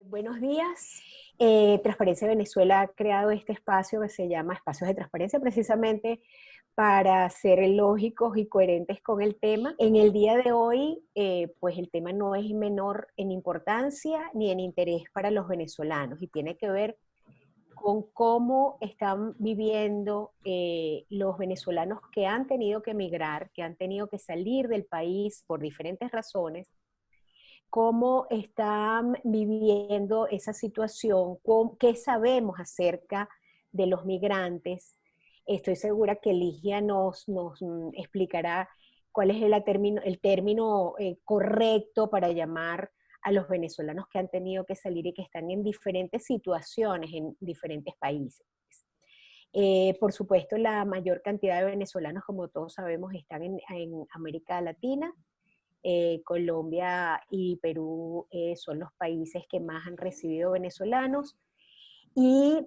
Buenos días. Transparencia Venezuela ha creado este espacio que se llama Espacios de Transparencia precisamente para ser lógicos y coherentes con el tema. En el día de hoy, pues el tema no es menor en importancia ni en interés para los venezolanos y tiene que ver con cómo están viviendo los venezolanos que han tenido que emigrar, que han tenido que salir del país por diferentes razones, cómo están viviendo esa situación, qué sabemos acerca de los migrantes. Estoy segura que Ligia nos explicará cuál es el término correcto para llamar a los venezolanos que han tenido que salir y que están en diferentes situaciones en diferentes países. Por supuesto, la mayor cantidad de venezolanos, como todos sabemos, están en América Latina. Colombia y Perú son los países que más han recibido venezolanos y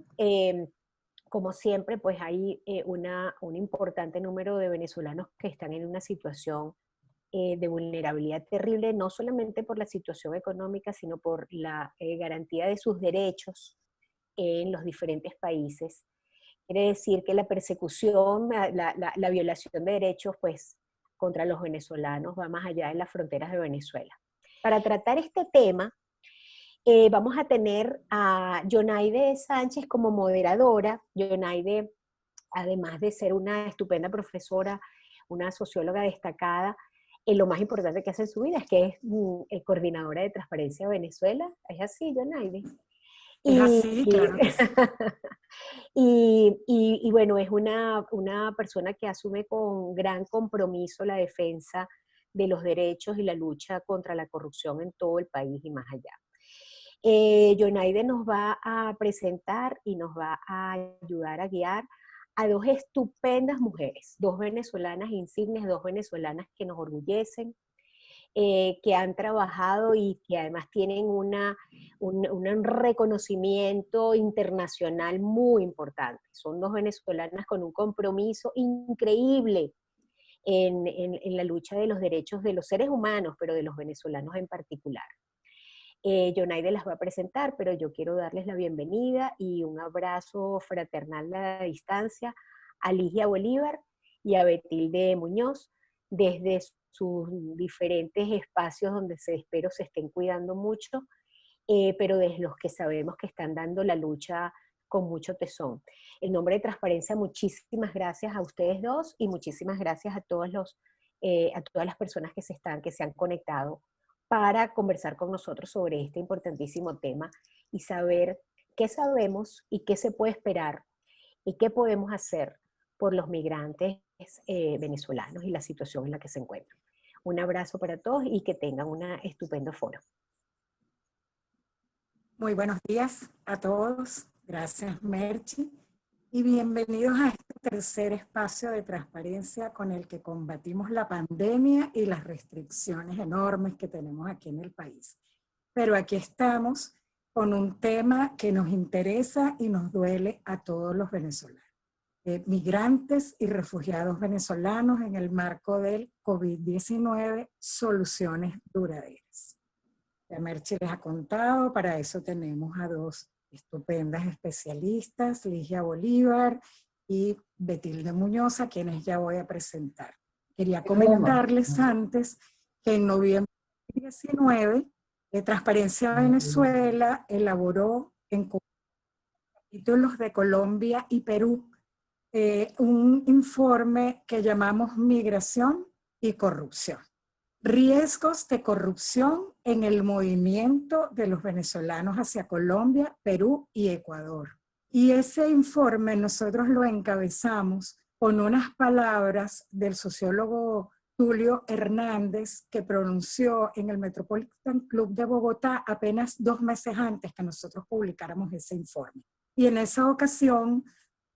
como siempre pues hay un importante número de venezolanos que están en una situación de vulnerabilidad terrible, no solamente por la situación económica, sino por la garantía de sus derechos en los diferentes países. Quiere decir que la persecución, la violación de derechos, pues, contra los venezolanos va más allá de las fronteras de Venezuela. Para tratar este tema, vamos a tener a Yonaide Sánchez como moderadora. Yonaide, además de ser una estupenda profesora, una socióloga destacada, lo más importante que hace en su vida es que es coordinadora de Transparencia Venezuela. ¿Es así, Yonaide? Es Y, así, claro que sí. y bueno, es una persona que asume con gran compromiso la defensa de los derechos y la lucha contra la corrupción en todo el país y más allá. Yonaide nos va a presentar y nos va a ayudar a guiar a dos estupendas mujeres, dos venezolanas insignes, dos venezolanas que nos orgullecen, que han trabajado y que además tienen un reconocimiento internacional muy importante. Son dos venezolanas con un compromiso increíble en la lucha de los derechos de los seres humanos, pero de los venezolanos en particular. Yonaide las va a presentar, pero yo quiero darles la bienvenida y un abrazo fraternal a la distancia a Ligia Bolívar y a Betilde Muñoz desde sus diferentes espacios donde espero se estén cuidando mucho, pero desde los que sabemos que están dando la lucha con mucho tesón. En nombre de Transparencia, muchísimas gracias a ustedes dos y muchísimas gracias a a todas las personas que se han conectado para conversar con nosotros sobre este importantísimo tema y saber qué sabemos y qué se puede esperar y qué podemos hacer por los migrantes venezolanos y la situación en la que se encuentran. Un abrazo para todos y que tengan un estupendo foro. Muy buenos días a todos. Gracias, Merchi. Y bienvenidos a este tercer espacio de transparencia con el que combatimos la pandemia y las restricciones enormes que tenemos aquí en el país. Pero aquí estamos con un tema que nos interesa y nos duele a todos los venezolanos. Migrantes y refugiados venezolanos en el marco del COVID-19, soluciones duraderas. Ya Merchi les ha contado, para eso tenemos a dos estupendas especialistas, Ligia Bolívar y Betilde Muñoz, a quienes ya voy a presentar. Quería comentarles antes que en noviembre de 2019, Transparencia Venezuela elaboró en capítulos de Colombia y Perú un informe que llamamos Migración y Corrupción. Riesgos de corrupción en el movimiento de los venezolanos hacia Colombia, Perú y Ecuador. Y ese informe nosotros lo encabezamos con unas palabras del sociólogo Tulio Hernández que pronunció en el Metropolitan Club de Bogotá apenas 2 meses antes que nosotros publicáramos ese informe. Y en esa ocasión,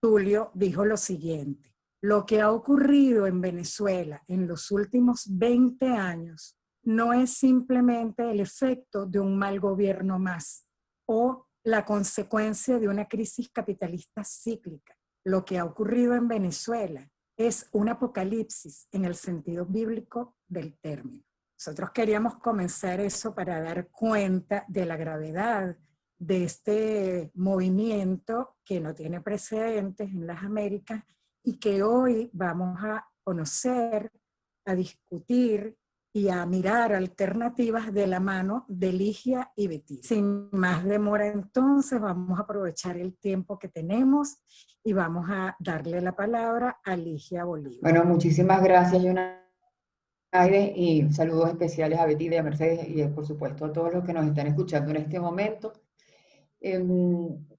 Tulio dijo lo siguiente: lo que ha ocurrido en Venezuela en los últimos 20 años no es simplemente el efecto de un mal gobierno más o la consecuencia de una crisis capitalista cíclica. Lo que ha ocurrido en Venezuela es un apocalipsis en el sentido bíblico del término. Nosotros queríamos comenzar eso para dar cuenta de la gravedad de este movimiento que no tiene precedentes en las Américas y que hoy vamos a conocer, a discutir y a mirar alternativas de la mano de Ligia y Betty. Sin más demora, entonces, vamos a aprovechar el tiempo que tenemos y vamos a darle la palabra a Ligia Bolívar. Bueno, muchísimas gracias, Yunaide, y saludos especiales a Betty y a Mercedes y, por supuesto, a todos los que nos están escuchando en este momento.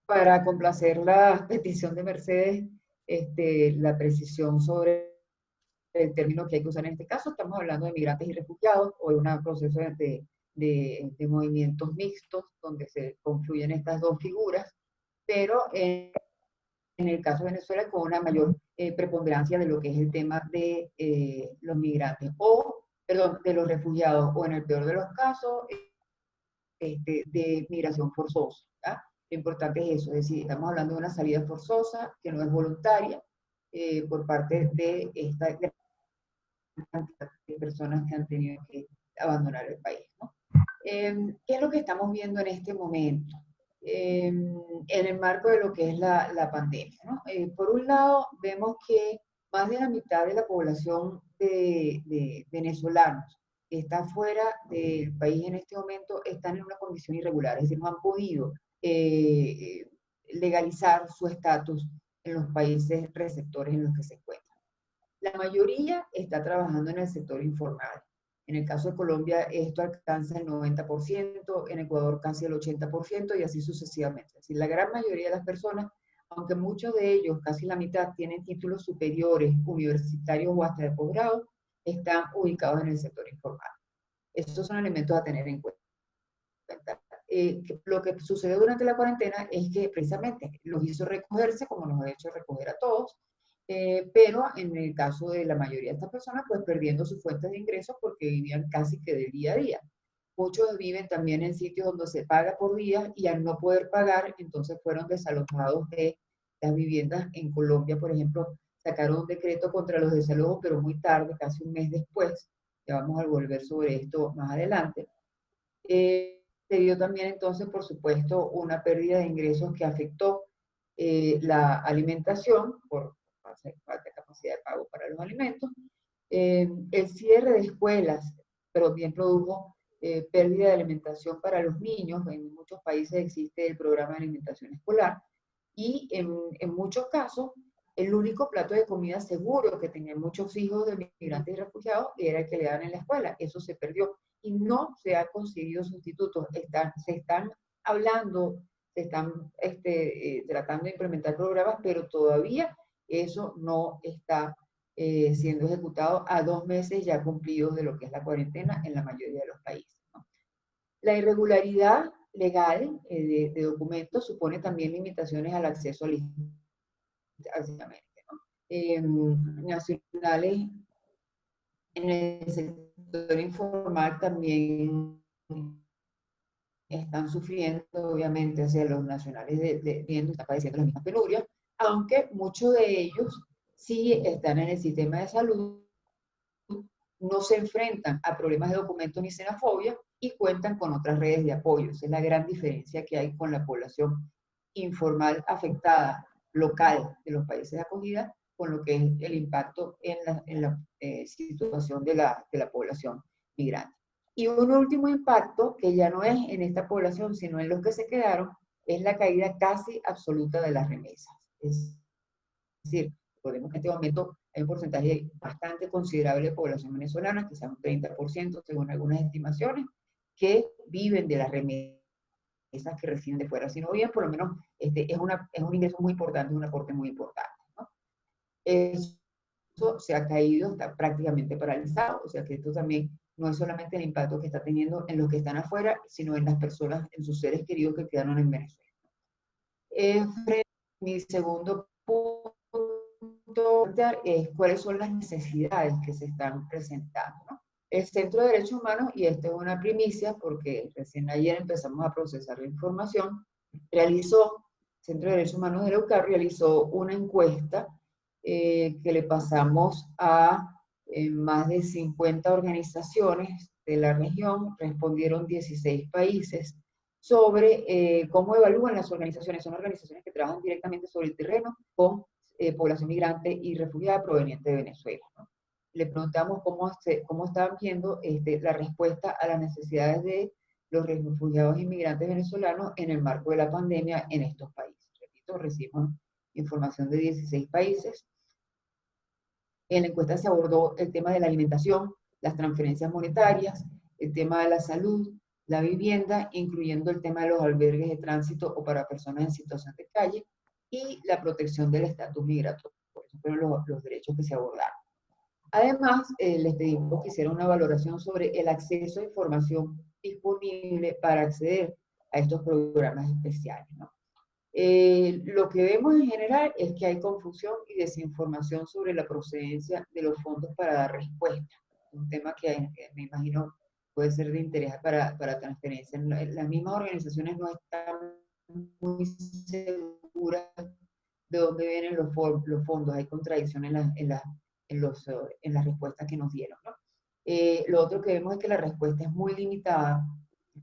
Para complacer la petición de Mercedes, la precisión sobre el término que hay que usar en este caso, estamos hablando de migrantes y refugiados, o de un proceso de movimientos mixtos, donde se confluyen estas dos figuras, pero en el caso de Venezuela con una mayor preponderancia de lo que es el tema de los migrantes, perdón, de los refugiados, o en el peor de los casos, de migración forzosa. ¿Ya? Lo importante es eso, es decir, estamos hablando de una salida forzosa que no es voluntaria por parte de esta gran cantidad de personas que han tenido que abandonar el país, ¿no? ¿Qué es lo que estamos viendo en este momento? En el marco de lo que es la pandemia, ¿no? Por un lado, vemos que más de la mitad de la población de venezolanos que está fuera del país en este momento están en una condición irregular, es decir, no han podido legalizar su estatus en los países receptores en los que se encuentran. La mayoría está trabajando en el sector informal. En el caso de Colombia, esto alcanza el 90%, en Ecuador casi el 80% y así sucesivamente. Es decir, la gran mayoría de las personas, aunque muchos de ellos, casi la mitad, tienen títulos superiores, universitarios o hasta de posgrado, están ubicados en el sector informal. Estos son elementos a tener en cuenta. Lo que sucedió durante la cuarentena es que precisamente los hizo recogerse, como nos ha hecho recoger a todos, pero en el caso de la mayoría de estas personas, pues perdiendo sus fuentes de ingresos porque vivían casi que del día a día. Muchos viven también en sitios donde se paga por día y al no poder pagar, entonces fueron desalojados de las viviendas. En Colombia, por ejemplo, sacaron un decreto contra los desalojos, pero muy tarde, casi un mes después. Ya vamos a volver sobre esto más adelante. Se dio también entonces, por supuesto, una pérdida de ingresos que afectó la alimentación por falta de capacidad de pago para los alimentos. El cierre de escuelas, pero también produjo pérdida de alimentación para los niños. En muchos países existe el programa de alimentación escolar y en muchos casos el único plato de comida seguro que tenían muchos hijos de migrantes y refugiados era el que le daban en la escuela. Eso se perdió y no se han conseguido sustitutos. Se están hablando, se están tratando de implementar programas, pero todavía eso no está siendo ejecutado a 2 meses ya cumplidos de lo que es la cuarentena en la mayoría de los países, ¿no? La irregularidad legal de documentos supone también limitaciones al acceso al nacionales en el sector informal también están sufriendo, obviamente, hacia los nacionales están padeciendo las mismas penurias, aunque muchos de ellos sí están en el sistema de salud, no se enfrentan a problemas de documentos ni xenofobia y cuentan con otras redes de apoyo. Esa es la gran diferencia que hay con la población informal afectada local de los países de acogida, con lo que es el impacto en la situación de la población migrante. Y un último impacto, que ya no es en esta población, sino en los que se quedaron, es la caída casi absoluta de las remesas. Es decir, recordemos que en este momento hay un porcentaje bastante considerable de población venezolana, quizás un 30% según algunas estimaciones, que viven de las remesas que reciben de fuera. Si no bien, por lo menos es un ingreso muy importante, un aporte muy importante, ¿no? Eso se ha caído, está prácticamente paralizado, o sea que esto también no es solamente el impacto que está teniendo en los que están afuera, sino en las personas, en sus seres queridos que quedaron en Venezuela. Mi segundo punto es cuáles son las necesidades que se están presentando, ¿no? El Centro de Derechos Humanos, y esta es una primicia porque recién ayer empezamos a procesar la información, el Centro de Derechos Humanos de la UCAR realizó una encuesta que le pasamos a más de 50 organizaciones de la región, respondieron 16 países, sobre cómo evalúan las organizaciones. Son organizaciones que trabajan directamente sobre el terreno con población migrante y refugiada proveniente de Venezuela, ¿no? Le preguntamos cómo estaban viendo la respuesta a las necesidades de los refugiados e inmigrantes venezolanos en el marco de la pandemia en estos países. Repito, recibimos información de 16 países. En la encuesta se abordó el tema de la alimentación, las transferencias monetarias, el tema de la salud, la vivienda, incluyendo el tema de los albergues de tránsito o para personas en situación de calle, y la protección del estatus migratorio. Esos fueron los derechos que se abordaron. Además, les pedimos que hicieran una valoración sobre el acceso a información disponible para acceder a estos programas especiales, ¿no? Lo que vemos en general es que hay confusión y desinformación sobre la procedencia de los fondos para dar respuesta. Un tema que me imagino puede ser de interés para transferencia. Las mismas organizaciones no están muy seguras de dónde vienen los fondos. Hay contradicción en las respuestas que nos dieron, ¿no? Lo otro que vemos es que la respuesta es muy limitada,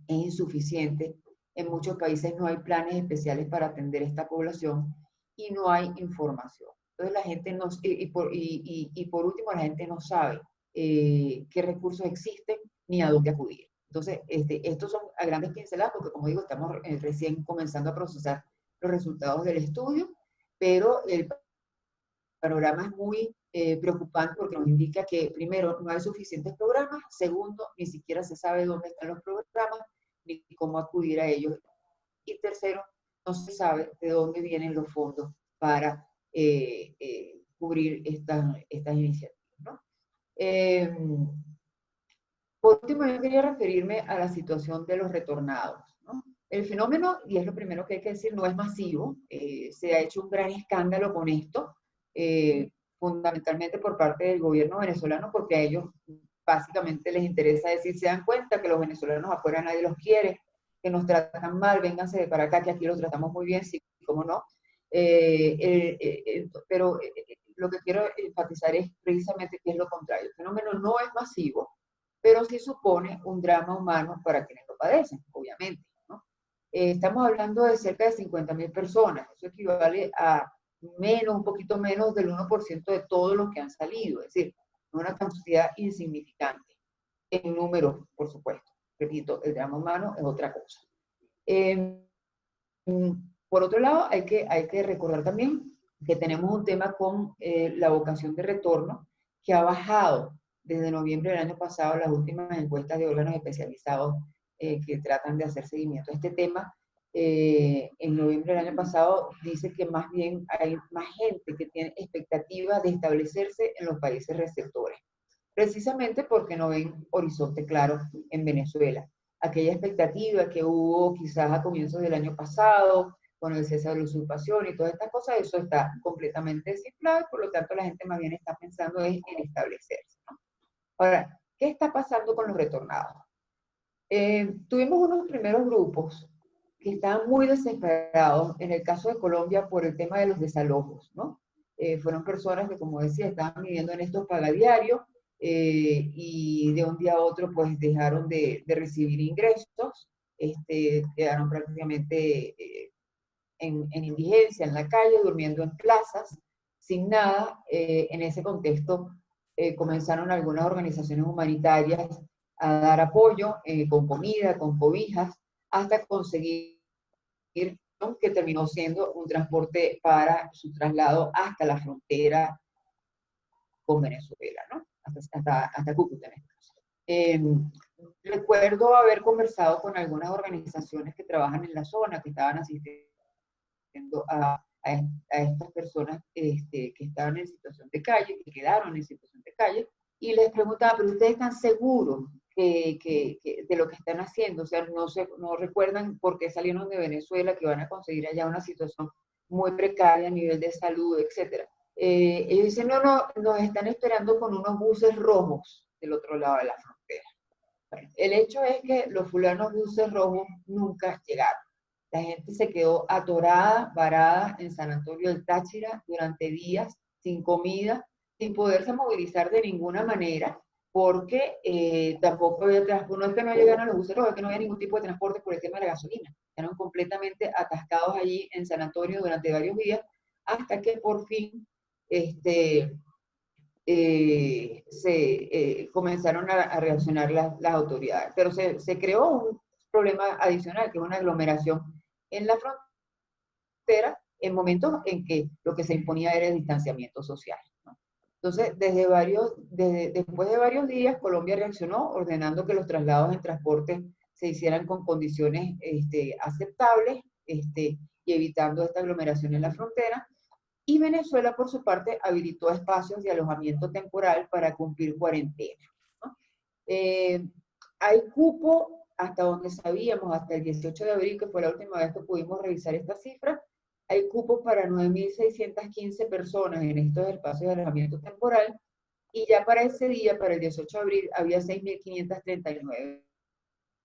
es insuficiente. En muchos países no hay planes especiales para atender a esta población y no hay información. Entonces la gente no, y por último, la gente no sabe qué recursos existen ni a dónde acudir. Entonces, estos son a grandes pinceladas porque, como digo, estamos recién comenzando a procesar los resultados del estudio, pero el panorama es muy preocupante porque nos indica que, primero, no hay suficientes programas, segundo, ni siquiera se sabe dónde están los programas, ni cómo acudir a ellos, y tercero, no se sabe de dónde vienen los fondos para cubrir estas iniciativas, ¿no? Por último, yo quería referirme a la situación de los retornados, ¿no? El fenómeno, y es lo primero que hay que decir, no es masivo. Se ha hecho un gran escándalo con esto, fundamentalmente por parte del gobierno venezolano, porque a ellos básicamente les interesa decir, se dan cuenta que los venezolanos afuera nadie los quiere, que nos tratan mal, vénganse de para acá, que aquí los tratamos muy bien, sí, cómo no. Pero lo que quiero enfatizar es precisamente que es lo contrario. El fenómeno no es masivo, pero sí supone un drama humano para quienes lo padecen, obviamente, ¿no? Estamos hablando de cerca de 50.000 personas, eso equivale a un poquito menos del 1% de todos los que han salido, es decir, una cantidad insignificante, en números, por supuesto. Repito, el drama humano es otra cosa. Por otro lado, hay que recordar también que tenemos un tema con la vocación de retorno, que ha bajado desde noviembre del año pasado. Las últimas encuestas de órganos especializados que tratan de hacer seguimiento a este tema, en noviembre del año pasado dice que más bien hay más gente que tiene expectativas de establecerse en los países receptores, precisamente porque no ven horizonte claro en Venezuela. Aquella expectativa que hubo quizás a comienzos del año pasado, con el cese de la usurpación y todas estas cosas, eso está completamente desinflado, por lo tanto la gente más bien está pensando en establecerse, ¿no? Ahora, ¿qué está pasando con los retornados? Tuvimos unos primeros grupos que estaban muy desesperados, en el caso de Colombia, por el tema de los desalojos, ¿no? Fueron personas que, como decía, estaban viviendo en estos pagadiarios y de un día a otro, pues, dejaron de recibir ingresos, quedaron prácticamente en indigencia, en la calle, durmiendo en plazas, sin nada. En ese contexto, comenzaron algunas organizaciones humanitarias a dar apoyo con comida, con cobijas, hasta conseguir que terminó siendo un transporte para su traslado hasta la frontera con Venezuela, ¿no? Hasta Cúcuta, en este caso. Recuerdo haber conversado con algunas organizaciones que trabajan en la zona, que estaban asistiendo a estas personas que estaban en situación de calle, que quedaron en situación de calle, y les preguntaba, ¿pero ustedes están seguros de lo que están haciendo? O sea, no recuerdan por qué salieron de Venezuela, que van a conseguir allá una situación muy precaria a nivel de salud, etcétera. Ellos dicen, no, nos están esperando con unos buses rojos del otro lado de la frontera. Bueno, el hecho es que los fulanos buses rojos nunca llegaron. La gente se quedó atorada, varada en San Antonio del Táchira durante días, sin comida, sin poderse movilizar de ninguna manera, porque tampoco había transporte, no es que no llegaran los buceros, es que no había ningún tipo de transporte por el tema de la gasolina. Eran completamente atascados allí en San Antonio durante varios días, hasta que por fin comenzaron a reaccionar las autoridades. Pero se creó un problema adicional, que es una aglomeración en la frontera, en momentos en que lo que se imponía era el distanciamiento social, ¿no? Entonces, después de varios días, Colombia reaccionó ordenando que los traslados en transporte se hicieran con condiciones aceptables y evitando esta aglomeración en la frontera. Y Venezuela, por su parte, habilitó espacios de alojamiento temporal para cumplir cuarentena, ¿no? Hay cupo, hasta donde sabíamos, hasta el 18 de abril, que fue la última vez que pudimos revisar esta cifra, hay cupos para 9.615 personas en estos espacios de alojamiento temporal, y ya para ese día, para el 18 de abril, había 6.539.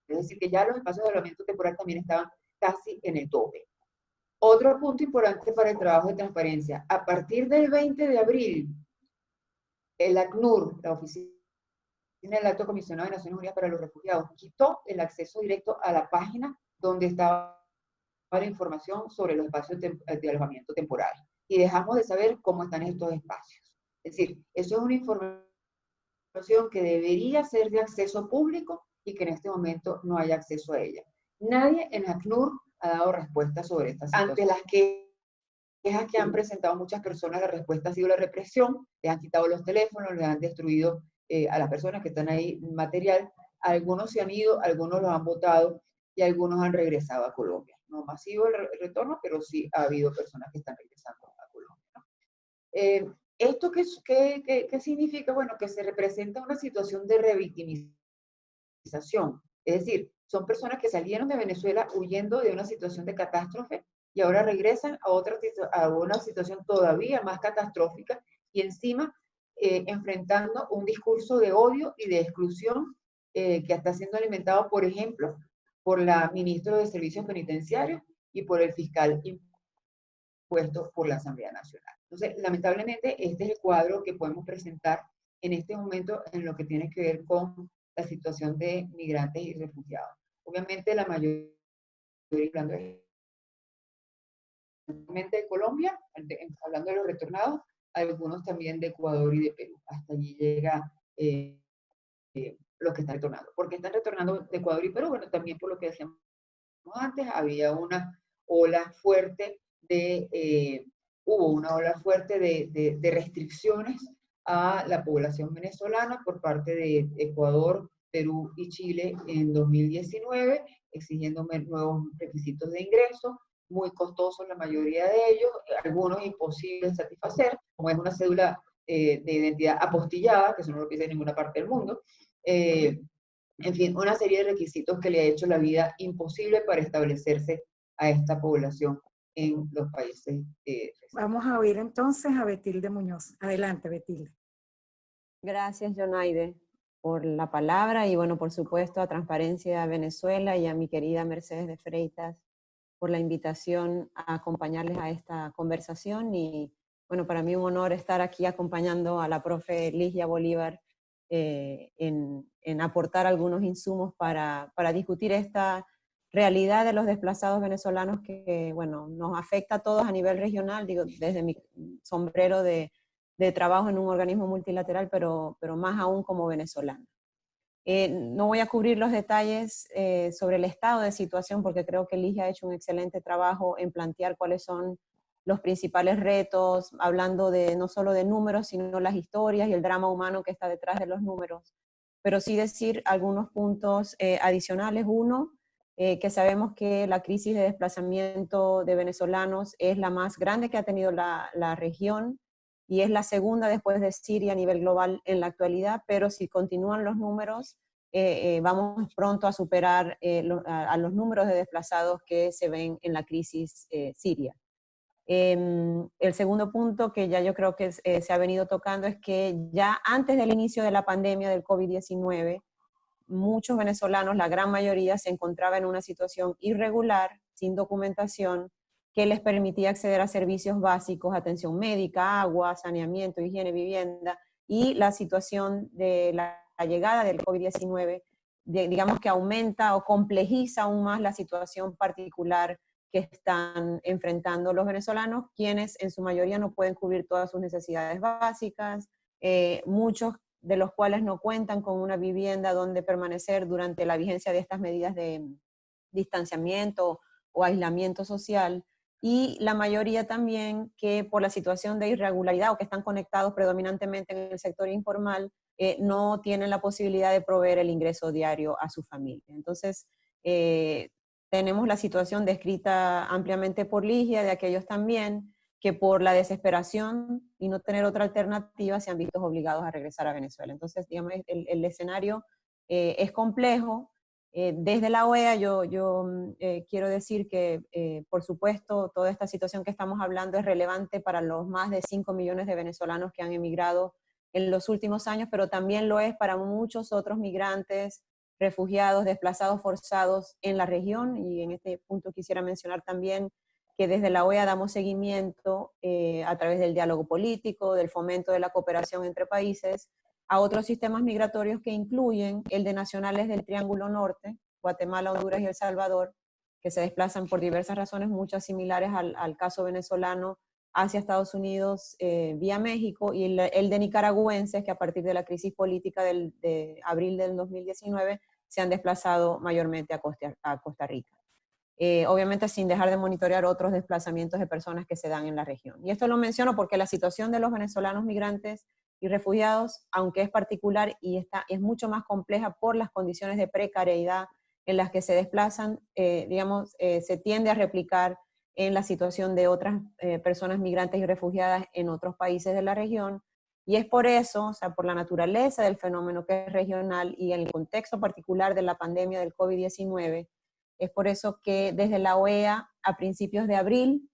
Es decir, que ya los espacios de alojamiento temporal también estaban casi en el tope. Otro punto importante para el trabajo de transparencia: a partir del 20 de abril, el ACNUR, la Oficina del Alto Comisionado de Naciones Unidas para los Refugiados, quitó el acceso directo a la página donde estaba la información sobre los espacios de alojamiento temporal. Y dejamos de saber cómo están estos espacios. Es decir, eso es una información que debería ser de acceso público y que en este momento no hay acceso a ella. Nadie en ACNUR ha dado respuesta sobre esta situación. Ante las quejas que han presentado muchas personas, la respuesta ha sido la represión. Les han quitado los teléfonos, les han destruido a las personas que están ahí material. Algunos se han ido, algunos los han votado y algunos han regresado a Colombia. No masivo el retorno, pero sí ha habido personas que están regresando a Colombia, ¿no? ¿Esto qué significa? Bueno, que se representa una situación de revictimización. Es decir, son personas que salieron de Venezuela huyendo de una situación de catástrofe y ahora regresan a una situación todavía más catastrófica y encima enfrentando un discurso de odio y de exclusión que está siendo alimentado, por ejemplo, por la ministra de Servicios Penitenciarios y por el fiscal impuesto por la Asamblea Nacional. Entonces, lamentablemente, este es el cuadro que podemos presentar en este momento en lo que tiene que ver con la situación de migrantes y refugiados. Obviamente, la mayoría de Colombia, hablando de los retornados, algunos también de Ecuador y de Perú. Hasta allí llega los que están retornando. ¿Por qué están retornando de Ecuador y Perú? Bueno, también por lo que decíamos antes, había una ola fuerte hubo una ola fuerte de restricciones a la población venezolana por parte de Ecuador, Perú y Chile en 2019, exigiendo nuevos requisitos de ingreso, muy costosos la mayoría de ellos, algunos imposibles de satisfacer, como es una cédula de identidad apostillada, que eso no lo pide en ninguna parte del mundo. En fin, una serie de requisitos que le ha hecho la vida imposible para establecerse a esta población en los países. Vamos a oír entonces a Betilde Muñoz. Adelante, Betilde. Gracias, Yonaide, por la palabra y, bueno, por supuesto, a Transparencia Venezuela y a mi querida Mercedes de Freitas por la invitación a acompañarles a esta conversación. Y, bueno, para mí un honor estar aquí acompañando a la profe Ligia Bolívar en aportar algunos insumos para discutir esta realidad de los desplazados venezolanos que, bueno, nos afecta a todos a nivel regional, digo, desde mi sombrero de trabajo en un organismo multilateral, pero más aún como venezolana. No voy a cubrir los detalles sobre el estado de situación porque creo que Ligia ha hecho un excelente trabajo en plantear cuáles son los principales retos, hablando no solo de números, sino las historias y el drama humano que está detrás de los números. Pero sí decir algunos puntos adicionales. Uno, que sabemos que la crisis de desplazamiento de venezolanos es la más grande que ha tenido la región y es la segunda después de Siria a nivel global en la actualidad, pero si continúan los números, vamos pronto a superar a los números de desplazados que se ven en la crisis siria. El segundo punto que ya yo creo que se ha venido tocando es que ya antes del inicio de la pandemia del COVID-19, muchos venezolanos, la gran mayoría, se encontraba en una situación irregular, sin documentación, que les permitía acceder a servicios básicos, atención médica, agua, saneamiento, higiene, vivienda, y la situación de la llegada del COVID-19, digamos que aumenta o complejiza aún más la situación particular que están enfrentando los venezolanos, quienes en su mayoría no pueden cubrir todas sus necesidades básicas, muchos de los cuales no cuentan con una vivienda donde permanecer durante la vigencia de estas medidas de distanciamiento o aislamiento social, y la mayoría también que por la situación de irregularidad o que están conectados predominantemente en el sector informal, no tienen la posibilidad de proveer el ingreso diario a su familia. Entonces, tenemos la situación descrita ampliamente por Ligia, de aquellos también que por la desesperación y no tener otra alternativa se han visto obligados a regresar a Venezuela. Entonces, digamos, el escenario es complejo. Desde la OEA yo quiero decir que, por supuesto, toda esta situación que estamos hablando es relevante para los más de 5 millones de venezolanos que han emigrado en los últimos años, pero también lo es para muchos otros migrantes, refugiados, desplazados forzados en la región. Y en este punto quisiera mencionar también que desde la OEA damos seguimiento a través del diálogo político, del fomento de la cooperación entre países, a otros sistemas migratorios que incluyen el de nacionales del Triángulo Norte, Guatemala, Honduras y El Salvador, que se desplazan por diversas razones, muchas similares al caso venezolano, hacia Estados Unidos vía México, y el de nicaragüenses, que a partir de la crisis política de abril del 2019 se han desplazado mayormente a Costa Rica. Obviamente sin dejar de monitorear otros desplazamientos de personas que se dan en la región. Y esto lo menciono porque la situación de los venezolanos migrantes y refugiados, aunque es particular y es mucho más compleja por las condiciones de precariedad en las que se desplazan, se tiende a replicar en la situación de otras personas migrantes y refugiadas en otros países de la región. Y es por eso, o sea, por la naturaleza del fenómeno que es regional y en el contexto particular de la pandemia del COVID-19, es por eso que desde la OEA a principios de abril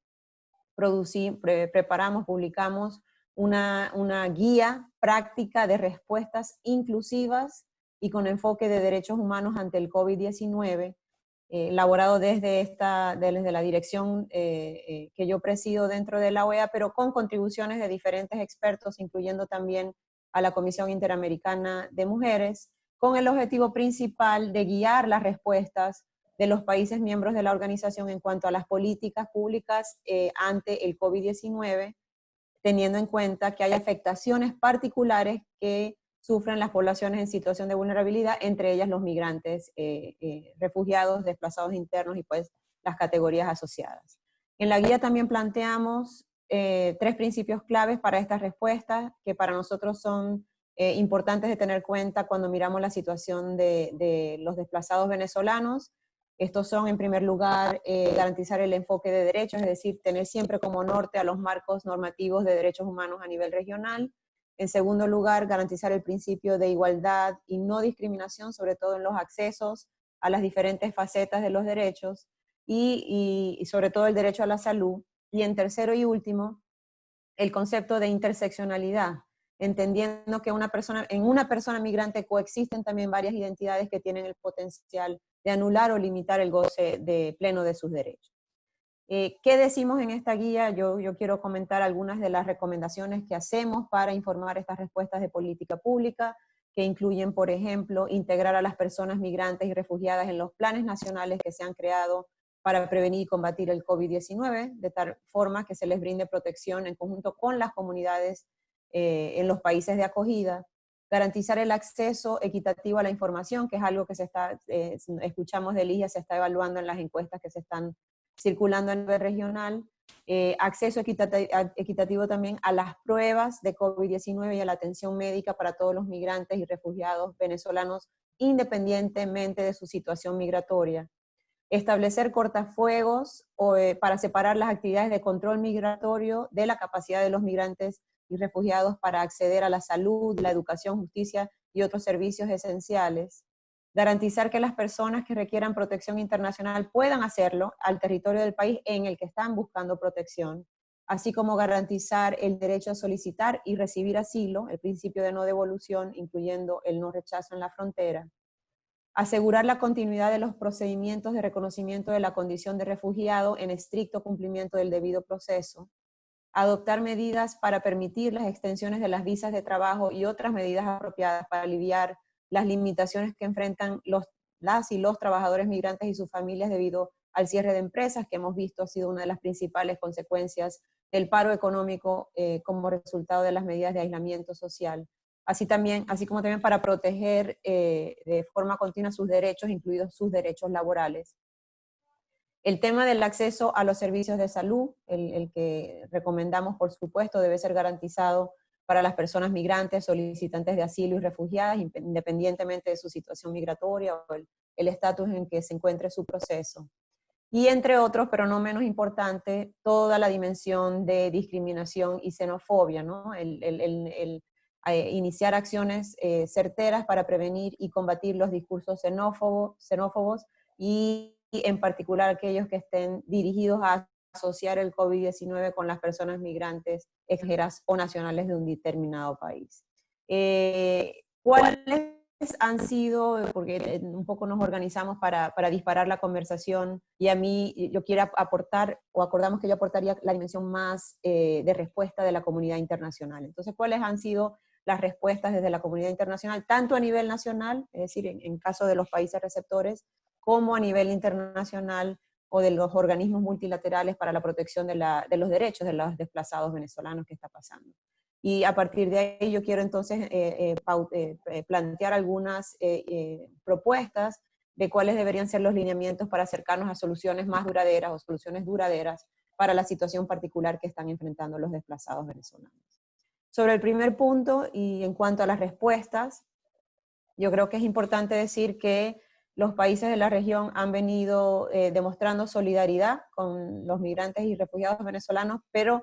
publicamos una guía práctica de respuestas inclusivas y con enfoque de derechos humanos ante el COVID-19, elaborado desde la dirección que yo presido dentro de la OEA, pero con contribuciones de diferentes expertos, incluyendo también a la Comisión Interamericana de Mujeres, con el objetivo principal de guiar las respuestas de los países miembros de la organización en cuanto a las políticas públicas ante el COVID-19, teniendo en cuenta que hay afectaciones particulares que sufren las poblaciones en situación de vulnerabilidad, entre ellas los migrantes, refugiados, desplazados internos y pues las categorías asociadas. En la guía también planteamos 3 principios claves para estas respuestas, que para nosotros son importantes de tener cuenta cuando miramos la situación de los desplazados venezolanos. Estos son, en primer lugar, garantizar el enfoque de derechos, es decir, tener siempre como norte a los marcos normativos de derechos humanos a nivel regional. En segundo lugar, garantizar el principio de igualdad y no discriminación, sobre todo en los accesos a las diferentes facetas de los derechos y sobre todo el derecho a la salud. Y en tercero y último, el concepto de interseccionalidad, entendiendo que en una persona migrante coexisten también varias identidades que tienen el potencial de anular o limitar el goce pleno de sus derechos. ¿Qué decimos en esta guía? Yo quiero comentar algunas de las recomendaciones que hacemos para informar estas respuestas de política pública, que incluyen, por ejemplo, integrar a las personas migrantes y refugiadas en los planes nacionales que se han creado para prevenir y combatir el COVID-19, de tal forma que se les brinde protección en conjunto con las comunidades en los países de acogida. Garantizar el acceso equitativo a la información, que es algo que escuchamos de Ligia, se está evaluando en las encuestas que se están circulando a nivel regional. Acceso equitativo también a las pruebas de COVID-19 y a la atención médica para todos los migrantes y refugiados venezolanos, independientemente de su situación migratoria. Establecer cortafuegos para separar las actividades de control migratorio de la capacidad de los migrantes y refugiados para acceder a la salud, la educación, justicia y otros servicios esenciales. Garantizar que las personas que requieran protección internacional puedan hacerlo al territorio del país en el que están buscando protección, así como garantizar el derecho a solicitar y recibir asilo, el principio de no devolución, incluyendo el no rechazo en la frontera. Asegurar la continuidad de los procedimientos de reconocimiento de la condición de refugiado en estricto cumplimiento del debido proceso. Adoptar medidas para permitir las extensiones de las visas de trabajo y otras medidas apropiadas para aliviar las limitaciones que enfrentan las y los trabajadores migrantes y sus familias debido al cierre de empresas, que hemos visto ha sido una de las principales consecuencias del paro económico como resultado de las medidas de aislamiento social. Así como también para proteger de forma continua sus derechos, incluidos sus derechos laborales. El tema del acceso a los servicios de salud, el que recomendamos, por supuesto, debe ser garantizado para las personas migrantes, solicitantes de asilo y refugiadas, independientemente de su situación migratoria o el estatus en que se encuentre su proceso. Y entre otros, pero no menos importante, toda la dimensión de discriminación y xenofobia, ¿no? Iniciar acciones certeras para prevenir y combatir los discursos xenófobos y en particular aquellos que estén dirigidos a asociar el COVID-19 con las personas migrantes, extranjeras o nacionales de un determinado país. ¿Cuáles han sido, porque un poco nos organizamos para disparar la conversación, y a mí yo quiero aportar, o acordamos que yo aportaría la dimensión más de respuesta de la comunidad internacional? Entonces, ¿cuáles han sido las respuestas desde la comunidad internacional, tanto a nivel nacional, es decir, en caso de los países receptores, como a nivel internacional o de los organismos multilaterales para la protección de los derechos de los desplazados venezolanos que está pasando? Y a partir de ahí yo quiero entonces plantear algunas propuestas de cuáles deberían ser los lineamientos para acercarnos a soluciones más duraderas o soluciones duraderas para la situación particular que están enfrentando los desplazados venezolanos. Sobre el primer punto, y en cuanto a las respuestas, yo creo que es importante decir que los países de la región han venido demostrando solidaridad con los migrantes y refugiados venezolanos, pero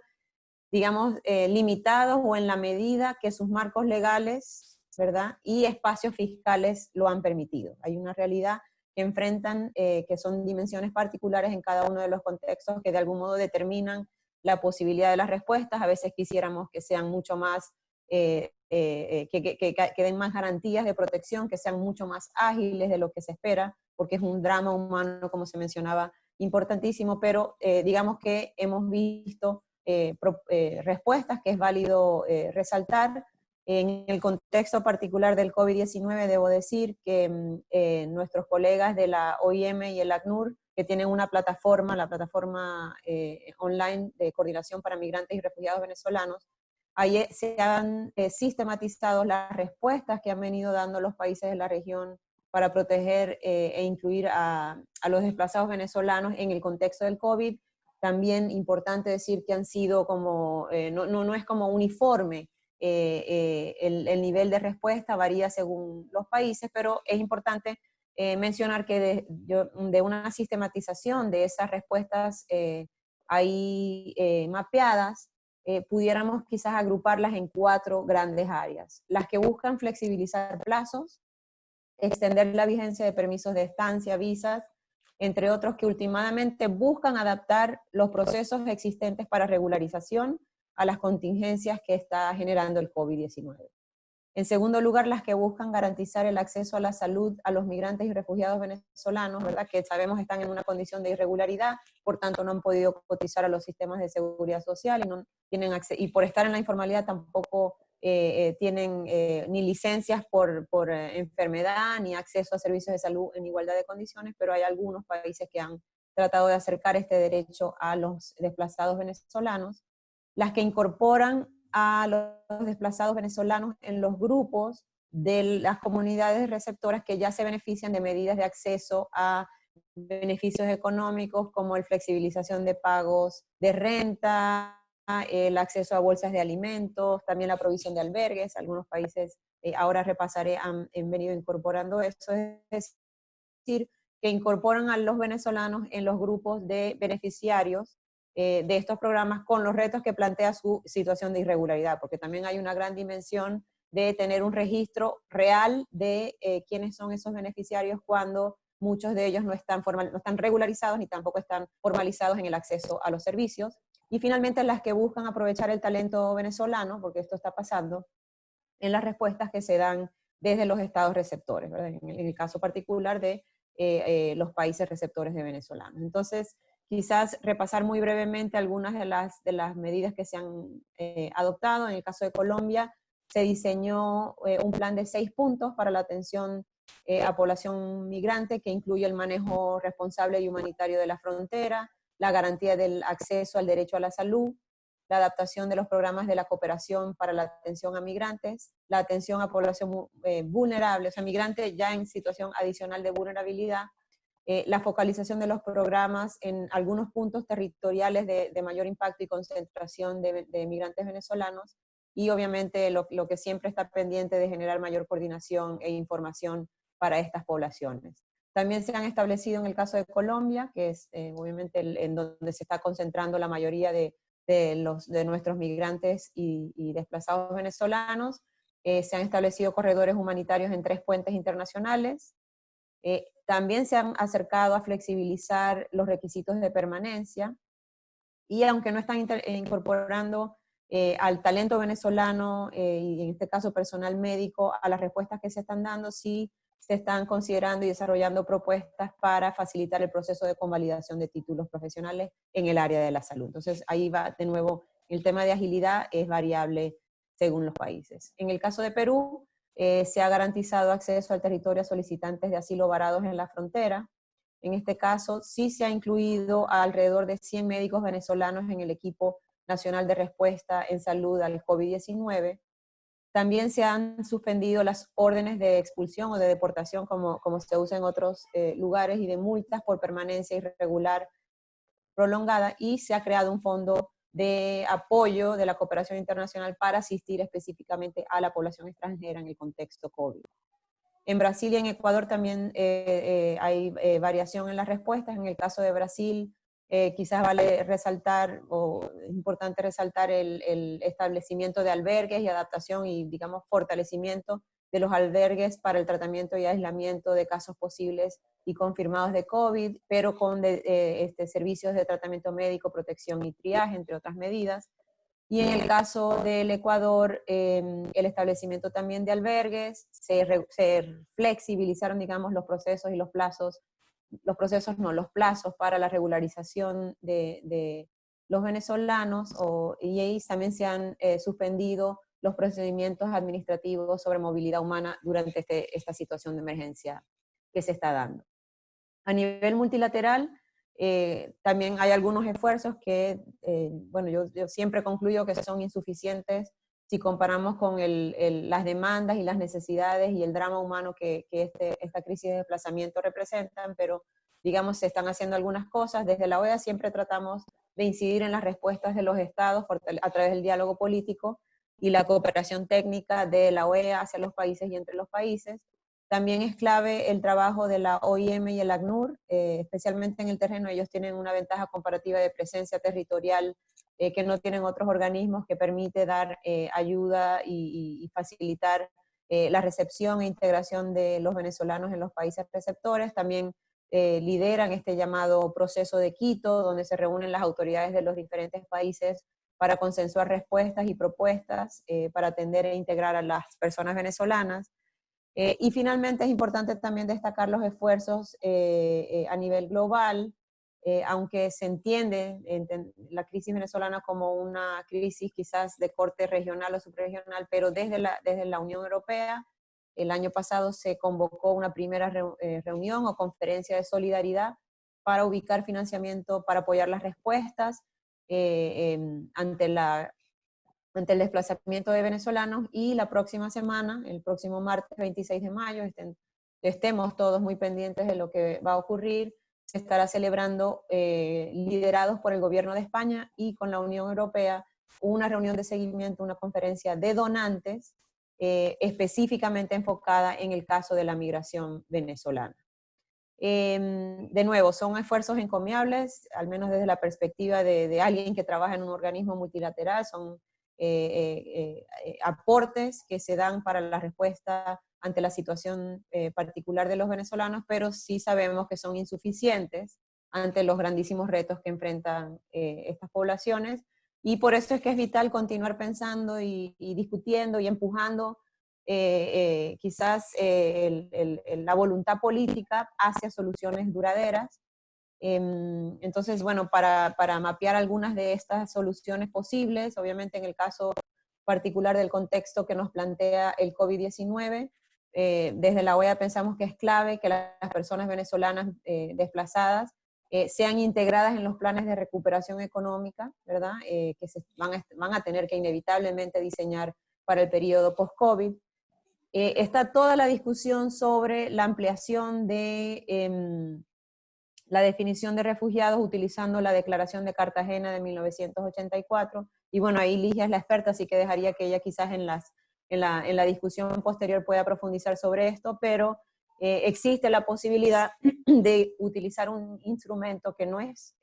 digamos, limitados o en la medida que sus marcos legales, ¿verdad?, y espacios fiscales lo han permitido. Hay una realidad que enfrentan, que son dimensiones particulares en cada uno de los contextos que de algún modo determinan la posibilidad de las respuestas. A veces quisiéramos que sean mucho más, que den más garantías de protección, que sean mucho más ágiles de lo que se espera, porque es un drama humano, como se mencionaba, importantísimo, pero digamos que hemos visto respuestas que es válido resaltar. En el contexto particular del COVID-19, debo decir que nuestros colegas de la OIM y el ACNUR, que tienen una plataforma, la plataforma online de coordinación para migrantes y refugiados venezolanos, ahí se han sistematizado las respuestas que han venido dando los países de la región para proteger e incluir a los desplazados venezolanos en el contexto del COVID. También importante decir que han sido como, no es como uniforme el nivel de respuesta, varía según los países, pero es importante mencionar que de una sistematización de esas respuestas ahí mapeadas, pudiéramos quizás agruparlas en 4 grandes áreas. Las que buscan flexibilizar plazos, extender la vigencia de permisos de estancia, visas, entre otros que últimamente buscan adaptar los procesos existentes para regularización a las contingencias que está generando el COVID-19. En segundo lugar, las que buscan garantizar el acceso a la salud a los migrantes y refugiados venezolanos, ¿verdad?, que sabemos están en una condición de irregularidad, por tanto no han podido cotizar a los sistemas de seguridad social y, no tienen y por estar en la informalidad tampoco tienen ni licencias por enfermedad, ni acceso a servicios de salud en igualdad de condiciones, pero hay algunos países que han tratado de acercar este derecho a los desplazados venezolanos. Las que incorporan a los desplazados venezolanos en los grupos de las comunidades receptoras que ya se benefician de medidas de acceso a beneficios económicos como la flexibilización de pagos de renta, el acceso a bolsas de alimentos, también la provisión de albergues. Algunos países, ahora repasaré, han venido incorporando eso, es decir, que incorporan a los venezolanos en los grupos de beneficiarios de estos programas con los retos que plantea su situación de irregularidad, porque también hay una gran dimensión de tener un registro real de quiénes son esos beneficiarios cuando muchos de ellos no están regularizados ni tampoco están formalizados en el acceso a los servicios. Y finalmente las que buscan aprovechar el talento venezolano, porque esto está pasando, en las respuestas que se dan desde los estados receptores, ¿verdad?, en el caso particular de los países receptores de venezolanos. Entonces, quizás repasar muy brevemente algunas de las medidas que se han adoptado. En el caso de Colombia, se diseñó un plan de 6 puntos para la atención a población migrante, que incluye el manejo responsable y humanitario de la frontera, la garantía del acceso al derecho a la salud, la adaptación de los programas de la cooperación para la atención a migrantes, la atención a población vulnerable, o sea, migrantes ya en situación adicional de vulnerabilidad, la focalización de los programas en algunos puntos territoriales de mayor impacto y concentración de migrantes venezolanos, y obviamente lo que siempre está pendiente de generar mayor coordinación e información para estas poblaciones. También se han establecido en el caso de Colombia, que es obviamente en donde se está concentrando la mayoría de nuestros migrantes y desplazados venezolanos, se han establecido corredores humanitarios en 3 puentes internacionales. También se han acercado a flexibilizar los requisitos de permanencia, y aunque no están incorporando al talento venezolano, y en este caso personal médico, a las respuestas que se están dando, sí se están considerando y desarrollando propuestas para facilitar el proceso de convalidación de títulos profesionales en el área de la salud. Entonces ahí va de nuevo, el tema de agilidad es variable según los países. En el caso de Perú, se ha garantizado acceso al territorio a solicitantes de asilo varados en la frontera. En este caso, sí se ha incluido a alrededor de 100 médicos venezolanos en el equipo nacional de respuesta en salud al COVID-19. También se han suspendido las órdenes de expulsión o de deportación, como se usa en otros lugares, y de multas por permanencia irregular prolongada, y se ha creado un fondo de apoyo de la cooperación internacional para asistir específicamente a la población extranjera en el contexto COVID. En Brasil y en Ecuador también hay variación en las respuestas. En el caso de Brasil, quizás vale resaltar, o es importante resaltar el establecimiento de albergues y adaptación y, digamos, fortalecimiento de los albergues para el tratamiento y aislamiento de casos posibles y confirmados de COVID, pero con servicios de tratamiento médico, protección y triaje, entre otras medidas. Y en el caso del Ecuador, el establecimiento también de albergues, se flexibilizaron, digamos, los procesos y los plazos, los plazos para la regularización de los venezolanos, y ahí también se han suspendido los procedimientos administrativos sobre movilidad humana durante esta situación de emergencia que se está dando. A nivel multilateral, también hay algunos esfuerzos que, bueno, yo siempre concluyo que son insuficientes si comparamos con las demandas y las necesidades y el drama humano que esta crisis de desplazamiento representan, pero digamos se están haciendo algunas cosas. Desde la OEA siempre tratamos de incidir en las respuestas de los estados a través del diálogo político y la cooperación técnica de la OEA hacia los países y entre los países. También es clave el trabajo de la OIM y el ACNUR, especialmente en el terreno. Ellos tienen una ventaja comparativa de presencia territorial que no tienen otros organismos, que permite dar ayuda y facilitar la recepción e integración de los venezolanos en los países receptores. También lideran este llamado proceso de Quito, donde se reúnen las autoridades de los diferentes países para consensuar respuestas y propuestas para atender e integrar a las personas venezolanas. Y finalmente es importante también destacar los esfuerzos a nivel global, aunque se entiende la crisis venezolana como una crisis quizás de corte regional o subregional, pero desde la Unión Europea, el año pasado se convocó una primera reunión o conferencia de solidaridad para ubicar financiamiento para apoyar las respuestas ante el desplazamiento de venezolanos, y la próxima semana, el próximo martes 26 de mayo, estemos todos muy pendientes de lo que va a ocurrir. Se estará celebrando, liderados por el gobierno de España y con la Unión Europea, una reunión de seguimiento, una conferencia de donantes específicamente enfocada en el caso de la migración venezolana. De nuevo, son esfuerzos encomiables, al menos desde la perspectiva de alguien que trabaja en un organismo multilateral. Son aportes que se dan para la respuesta ante la situación particular de los venezolanos, pero sí sabemos que son insuficientes ante los grandísimos retos que enfrentan estas poblaciones, y por eso es que es vital continuar pensando y discutiendo y empujando quizás la voluntad política hacia soluciones duraderas. Entonces, bueno, para mapear algunas de estas soluciones posibles, obviamente en el caso particular del contexto que nos plantea el COVID-19. Desde la OEA pensamos que es clave que las personas venezolanas desplazadas sean integradas en los planes de recuperación económica, ¿verdad? Que se van a tener que inevitablemente diseñar para el periodo post-COVID. Está toda la discusión sobre la ampliación de la definición de refugiados utilizando la Declaración de Cartagena de 1984, y bueno, ahí Ligia es la experta, así que dejaría que ella quizás en la discusión posterior pueda profundizar sobre esto, pero existe la posibilidad de utilizar un instrumento que no es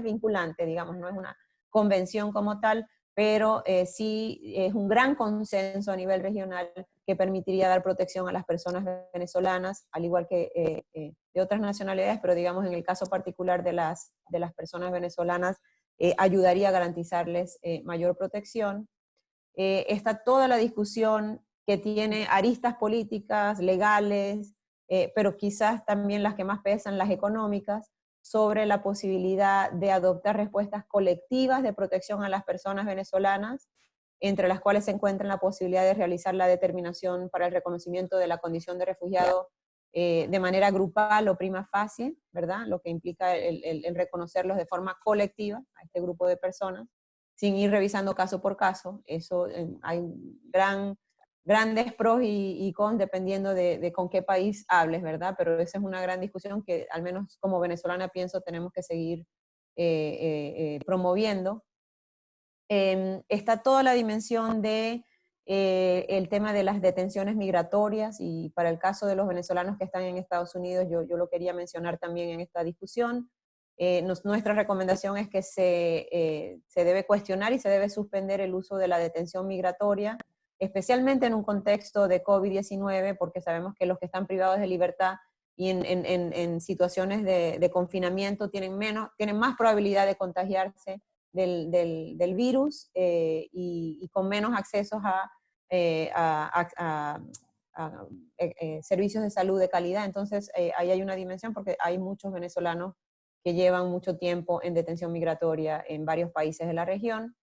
vinculante, digamos, no es una convención como tal, pero sí es un gran consenso a nivel regional que permitiría dar protección a las personas venezolanas, al igual que de otras nacionalidades, pero digamos en el caso particular de las personas venezolanas, ayudaría a garantizarles mayor protección. Está toda la discusión que tiene aristas políticas, legales, pero quizás también las que más pesan, las económicas, sobre la posibilidad de adoptar respuestas colectivas de protección a las personas venezolanas, entre las cuales se encuentra la posibilidad de realizar la determinación para el reconocimiento de la condición de refugiado de manera grupal o prima facie, ¿verdad? Lo que implica el reconocerlos de forma colectiva a este grupo de personas, sin ir revisando caso por caso. Eso hay grandes pros y cons dependiendo de con qué país hables, ¿verdad? Pero esa es una gran discusión que al menos como venezolana pienso tenemos que seguir promoviendo. Está toda la dimensión de el tema de las detenciones migratorias, y para el caso de los venezolanos que están en Estados Unidos, yo lo quería mencionar también en esta discusión. Nuestra recomendación es que se debe cuestionar y se debe suspender el uso de la detención migratoria, especialmente en un contexto de COVID-19, porque sabemos que los que están privados de libertad y en situaciones de confinamiento tienen más probabilidad de contagiarse del virus y con menos accesos a servicios de salud de calidad. Entonces, ahí hay una dimensión porque hay muchos venezolanos que llevan mucho tiempo en detención migratoria en varios países de la región.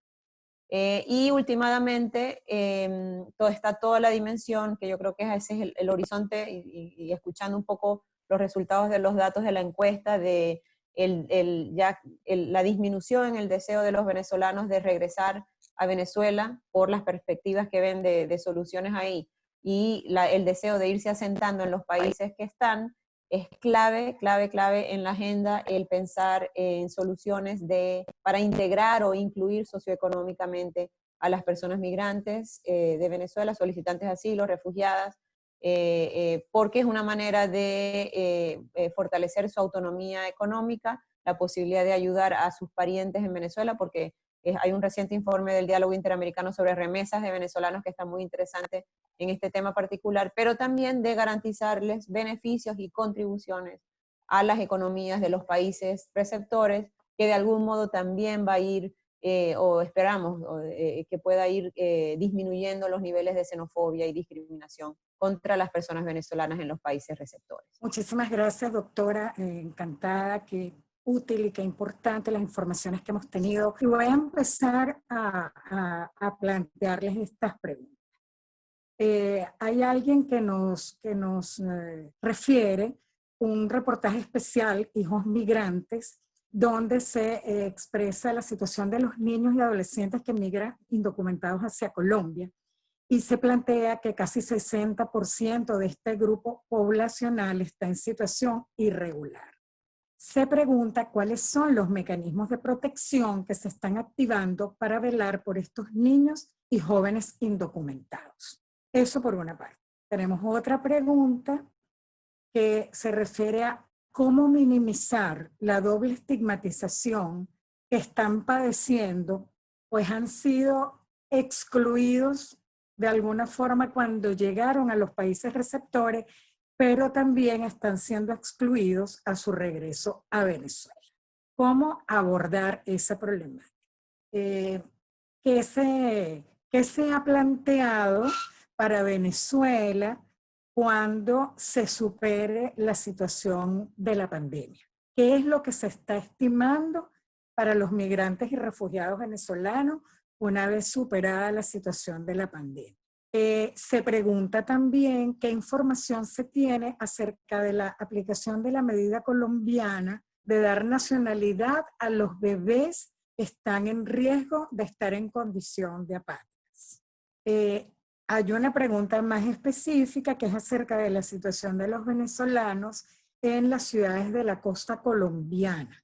Y últimamente, está toda la dimensión, que yo creo que ese es el horizonte, y escuchando un poco los resultados de los datos de la encuesta, de la disminución en el deseo de los venezolanos de regresar a Venezuela por las perspectivas que ven de soluciones ahí, y el deseo de irse asentando en los países que están. Es clave en la agenda el pensar en soluciones para integrar o incluir socioeconómicamente a las personas migrantes de Venezuela, solicitantes de asilo, refugiadas, porque es una manera de fortalecer su autonomía económica, la posibilidad de ayudar a sus parientes en Venezuela, porque hay un reciente informe del Diálogo Interamericano sobre remesas de venezolanos que está muy interesante en este tema particular, pero también de garantizarles beneficios y contribuciones a las economías de los países receptores, que de algún modo también va a ir, o esperamos, que pueda ir disminuyendo los niveles de xenofobia y discriminación contra las personas venezolanas en los países receptores. Muchísimas gracias, doctora. Encantada, qué útil y qué importante las informaciones que hemos tenido. Y voy a empezar a plantearles estas preguntas. Hay alguien que nos refiere un reportaje especial, Hijos Migrantes, donde se expresa la situación de los niños y adolescentes que migran indocumentados hacia Colombia, y se plantea que casi 60% de este grupo poblacional está en situación irregular. Se pregunta cuáles son los mecanismos de protección que se están activando para velar por estos niños y jóvenes indocumentados. Eso por una parte. Tenemos otra pregunta que se refiere a cómo minimizar la doble estigmatización que están padeciendo, pues han sido excluidos de alguna forma cuando llegaron a los países receptores, pero también están siendo excluidos a su regreso a Venezuela. ¿Cómo abordar ese problema? ¿Qué se ha planteado para Venezuela cuando se supere la situación de la pandemia? ¿Qué es lo que se está estimando para los migrantes y refugiados venezolanos una vez superada la situación de la pandemia. Se pregunta también qué información se tiene acerca de la aplicación de la medida colombiana de dar nacionalidad a los bebés que están en riesgo de estar en condición de apátridas. Hay una pregunta más específica que es acerca de la situación de los venezolanos en las ciudades de la costa colombiana.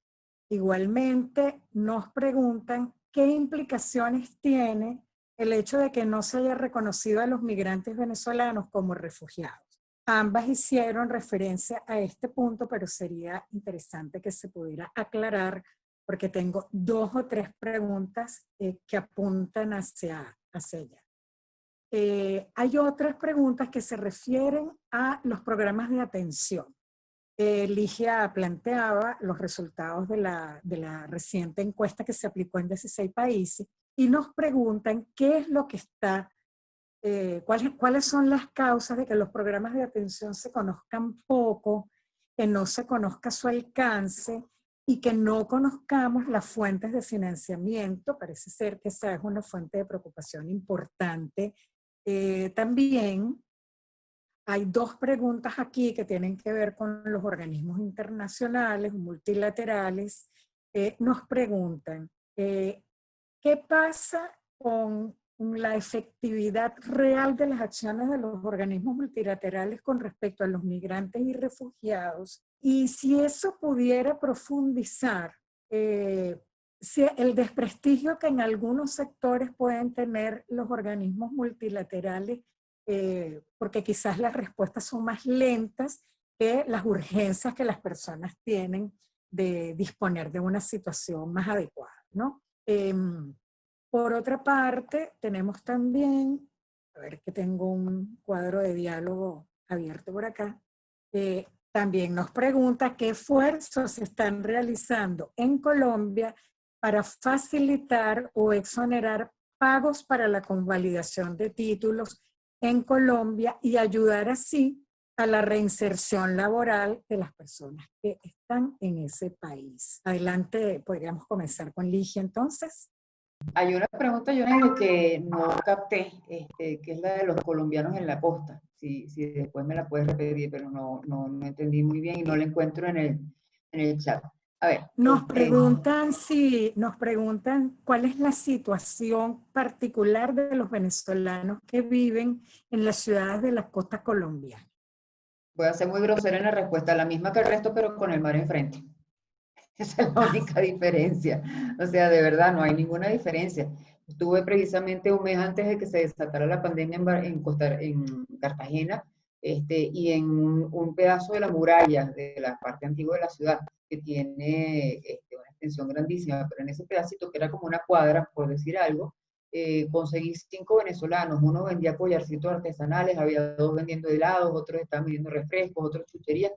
Igualmente nos preguntan qué implicaciones tiene el hecho de que no se haya reconocido a los migrantes venezolanos como refugiados. Ambas hicieron referencia a este punto, pero sería interesante que se pudiera aclarar porque tengo 2 o 3 preguntas que apuntan hacia allá. Hay otras preguntas que se refieren a los programas de atención. Ligia planteaba los resultados de la reciente encuesta que se aplicó en 16 países y nos preguntan qué es lo que está, cuáles son las causas de que los programas de atención se conozcan poco, que no se conozca su alcance y que no conozcamos las fuentes de financiamiento. Parece ser que esa es una fuente de preocupación importante. También hay 2 preguntas aquí que tienen que ver con los organismos internacionales, multilaterales. Nos preguntan, ¿qué pasa con la efectividad real de las acciones de los organismos multilaterales con respecto a los migrantes y refugiados? Y si eso pudiera profundizar, si el desprestigio que en algunos sectores pueden tener los organismos multilaterales, porque quizás las respuestas son más lentas que las urgencias que las personas tienen de disponer de una situación más adecuada, ¿no? Por otra parte, tenemos también, a ver que tengo un cuadro de diálogo abierto por acá, también nos pregunta qué esfuerzos se están realizando en Colombia para facilitar o exonerar pagos para la convalidación de títulos en Colombia y ayudar así a la reinserción laboral de las personas que están en ese país. Adelante, podríamos comenzar con Ligia entonces. Hay una pregunta, Yonel, que no capté, que es la de los colombianos en la costa. Si después me la puedes repetir, pero no entendí muy bien y no la encuentro en el chat. A ver. Nos preguntan cuál es la situación particular de los venezolanos que viven en las ciudades de la costa colombiana. Voy a ser muy grosera en la respuesta, la misma que el resto, pero con el mar enfrente. Esa es la única diferencia. O sea, de verdad, no hay ninguna diferencia. Estuve precisamente un mes antes de que se desatara la pandemia en Cartagena, y en un pedazo de la muralla de la parte antigua de la ciudad, que tiene una extensión grandísima, pero en ese pedacito que era como una cuadra, por decir algo, conseguí 5 venezolanos. Uno vendía collarcitos artesanales, había 2 vendiendo helados, otros estaban vendiendo refrescos, otros chucherías.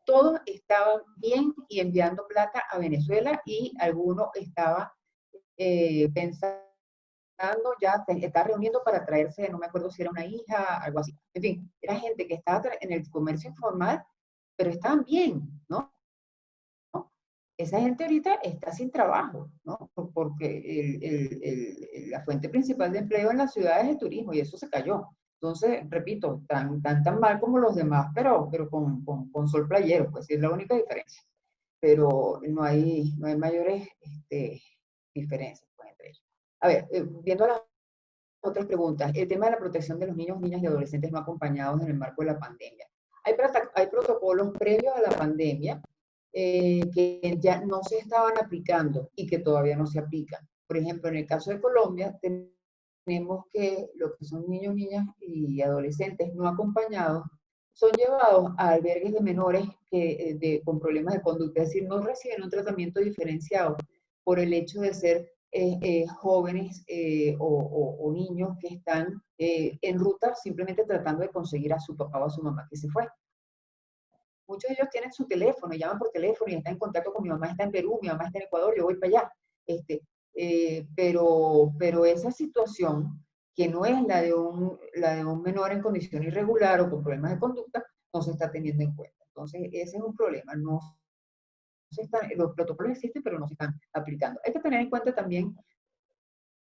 Todos estaban bien y enviando plata a Venezuela y alguno estaba pensando ya, está reuniendo para traerse, no me acuerdo si era una hija, algo así. En fin, era gente que estaba en el comercio informal, pero estaban bien, ¿no? Esa gente ahorita está sin trabajo, ¿no? Porque la fuente principal de empleo en la ciudad es el turismo y eso se cayó. Entonces, repito, tan mal como los demás, pero con sol playero, pues es la única diferencia. Pero no hay mayores diferencias pues, entre ellos. A ver, viendo las otras preguntas, el tema de la protección de los niños, niñas y adolescentes no acompañados en el marco de la pandemia. Hay protocolos previos a la pandemia que ya no se estaban aplicando y que todavía no se aplican. Por ejemplo, en el caso de Colombia, tenemos que lo que son niños, niñas y adolescentes no acompañados son llevados a albergues de menores con problemas de conducta, es decir, no reciben un tratamiento diferenciado por el hecho de ser jóvenes o niños que están en ruta simplemente tratando de conseguir a su papá o a su mamá que se fue. Muchos de ellos tienen su teléfono, llaman por teléfono y están en contacto con mi mamá, está en Perú, mi mamá está en Ecuador, yo voy para allá. Pero esa situación, que no es la de un menor en condición irregular o con problemas de conducta, no se está teniendo en cuenta. Entonces, ese es un problema. Los protocolos existen, pero no se están aplicando. Hay que tener en cuenta también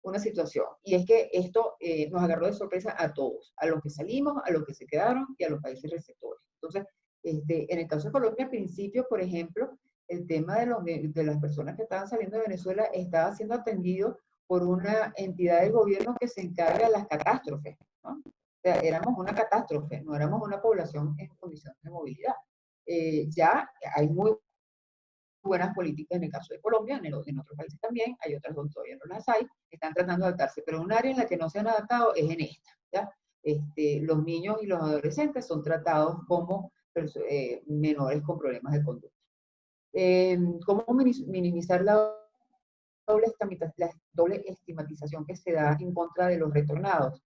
una situación, y es que esto nos agarró de sorpresa a todos, a los que salimos, a los que se quedaron y a los países receptores. Entonces, en el caso de Colombia, al principio, por ejemplo, el tema de las personas que estaban saliendo de Venezuela estaba siendo atendido por una entidad del gobierno que se encarga de las catástrofes, ¿no? O sea, éramos una catástrofe, no éramos una población en condiciones de movilidad. Ya hay muy buenas políticas en el caso de Colombia, en otros países también, hay otras donde todavía no las hay, están tratando de adaptarse, pero un área en la que no se han adaptado es en esta, ¿ya? Los niños y los adolescentes son tratados como menores con problemas de conducta. ¿Cómo minimizar la doble estigmatización que se da en contra de los retornados?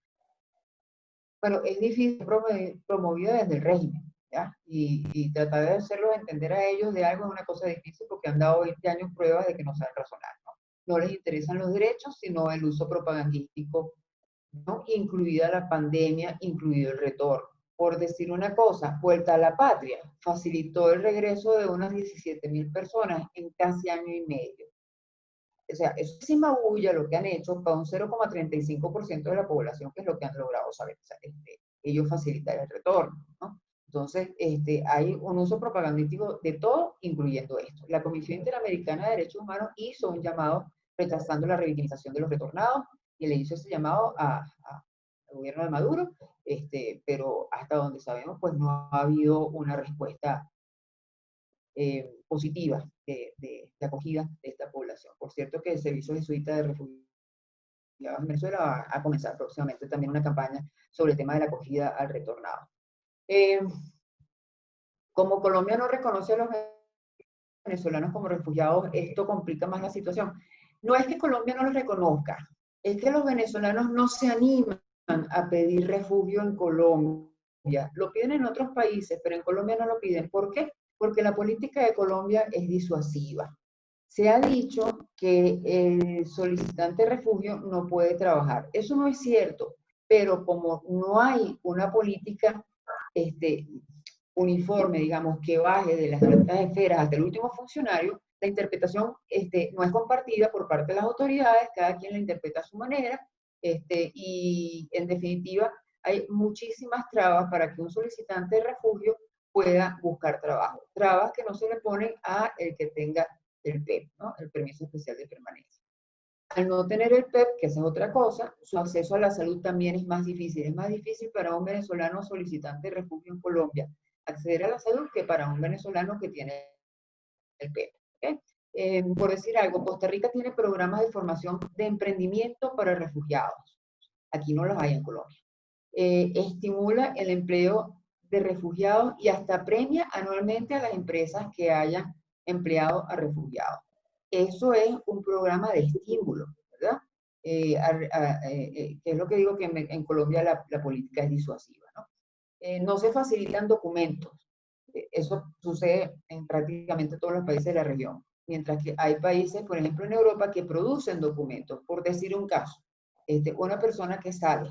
Bueno, es difícil promovida desde el régimen, ¿ya? Y tratar de hacerlos entender a ellos de algo es una cosa difícil porque han dado 20 años pruebas de que no saben razonar, ¿no? No les interesan los derechos, sino el uso propagandístico, ¿no? Incluida la pandemia, incluido el retorno. Por decir una cosa, Vuelta a la Patria facilitó el regreso de unas 17.000 personas en casi año y medio. O sea, eso es bulla lo que han hecho para un 0,35% de la población, que es lo que han logrado saber. O sea, ellos facilitar el retorno, ¿no? Entonces, hay un uso propagandístico de todo, incluyendo esto. La Comisión Interamericana de Derechos Humanos hizo un llamado rechazando la revictimización de los retornados y le hizo ese llamado al gobierno de Maduro, pero hasta donde sabemos, pues no ha habido una respuesta positiva de acogida de esta población. Por cierto que el Servicio Jesuita de Refugiados en Venezuela va a comenzar próximamente también una campaña sobre el tema de la acogida al retornado. Como Colombia no reconoce a los venezolanos como refugiados, esto complica más la situación. No es que Colombia no los reconozca, es que los venezolanos no se animan a pedir refugio en Colombia. Lo piden en otros países, pero en Colombia no lo piden. ¿Por qué? Porque la política de Colombia es disuasiva. Se ha dicho que el solicitante de refugio no puede trabajar. Eso no es cierto, pero como no hay una política uniforme, digamos, que baje de las altas esferas hasta el último funcionario, la interpretación no es compartida por parte de las autoridades, cada quien la interpreta a su manera, y en definitiva hay muchísimas trabas para que un solicitante de refugio pueda buscar trabajo. Trabas que no se le ponen a el que tenga el PEP, ¿no? El permiso especial de permanencia. Al no tener el PEP, que esa es otra cosa, su acceso a la salud también es más difícil. Es más difícil para un venezolano solicitante de refugio en Colombia acceder a la salud que para un venezolano que tiene el PEP. ¿Okay? Por decir algo, Costa Rica tiene programas de formación de emprendimiento para refugiados. Aquí no los hay en Colombia. Estimula el empleo de refugiados y hasta premia anualmente a las empresas que hayan empleado a refugiados. Eso es un programa de estímulo, ¿verdad? Que es lo que digo que en Colombia la política es disuasiva, ¿no? No se facilitan documentos. Eso sucede en prácticamente todos los países de la región. Mientras que hay países, por ejemplo en Europa, que producen documentos. Por decir un caso, una persona que sale,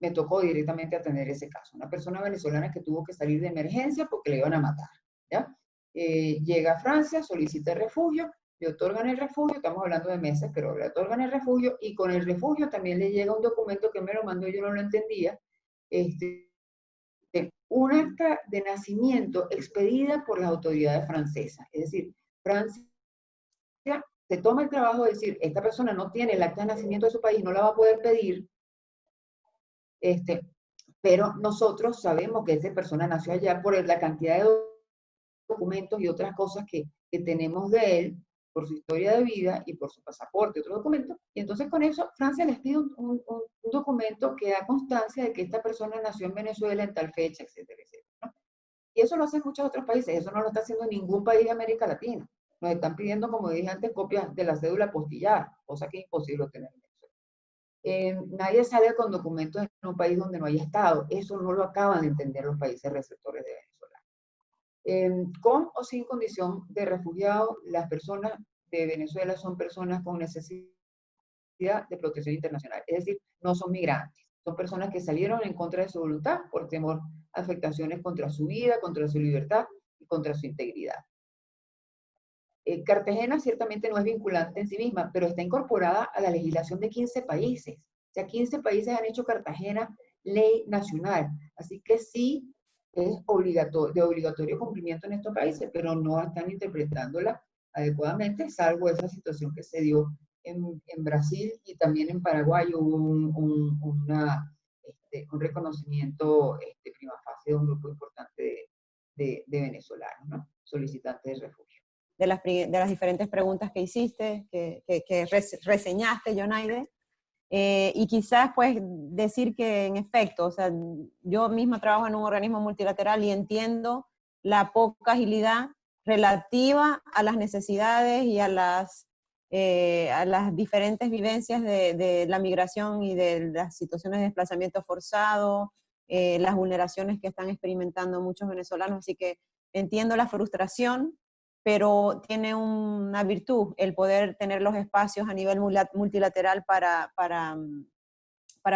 me tocó directamente atender ese caso. Una persona venezolana que tuvo que salir de emergencia porque le iban a matar, ¿ya? Llega a Francia, solicita refugio, le otorgan el refugio, estamos hablando de meses, pero le otorgan el refugio y con el refugio también le llega un documento que me lo mandó y yo no lo entendía, un acta de nacimiento expedida por las autoridades francesas. Es decir, Francia se toma el trabajo de decir, esta persona no tiene el acta de nacimiento de su país, no la va a poder pedir, pero nosotros sabemos que esa persona nació allá por la cantidad de documentos y otras cosas que tenemos de él, por su historia de vida y por su pasaporte, otro documento, y entonces con eso Francia les pide un documento que da constancia de que esta persona nació en Venezuela en tal fecha, etcétera, etcétera, ¿no? Y eso lo hacen muchos otros países, eso no lo está haciendo ningún país de América Latina. Nos están pidiendo, como dije antes, copias de la cédula apostillada, cosa que es imposible obtener en Venezuela. Nadie sale con documentos en un país donde no haya estado, eso no lo acaban de entender los países receptores de Venezuela. Con o sin condición de refugiado, las personas de Venezuela son personas con necesidad de protección internacional, es decir, no son migrantes, son personas que salieron en contra de su voluntad por temor a afectaciones contra su vida, contra su libertad y contra su integridad. Cartagena ciertamente no es vinculante en sí misma, pero está incorporada a la legislación de 15 países. O sea, 15 países han hecho Cartagena ley nacional. Así que sí es de obligatorio cumplimiento en estos países, pero no están interpretándola adecuadamente, salvo esa situación que se dio en Brasil, y también en Paraguay hubo un reconocimiento prima facie de un grupo importante de venezolanos, ¿no? Solicitantes de refugio. De las diferentes preguntas que hiciste, que reseñaste, Yonaide. Y quizás pues decir que en efecto, o sea, yo misma trabajo en un organismo multilateral y entiendo la poca agilidad relativa a las necesidades y a las diferentes vivencias de la migración y de las situaciones de desplazamiento forzado, las vulneraciones que están experimentando muchos venezolanos, así que entiendo la frustración, pero tiene una virtud, el poder tener los espacios a nivel multilateral para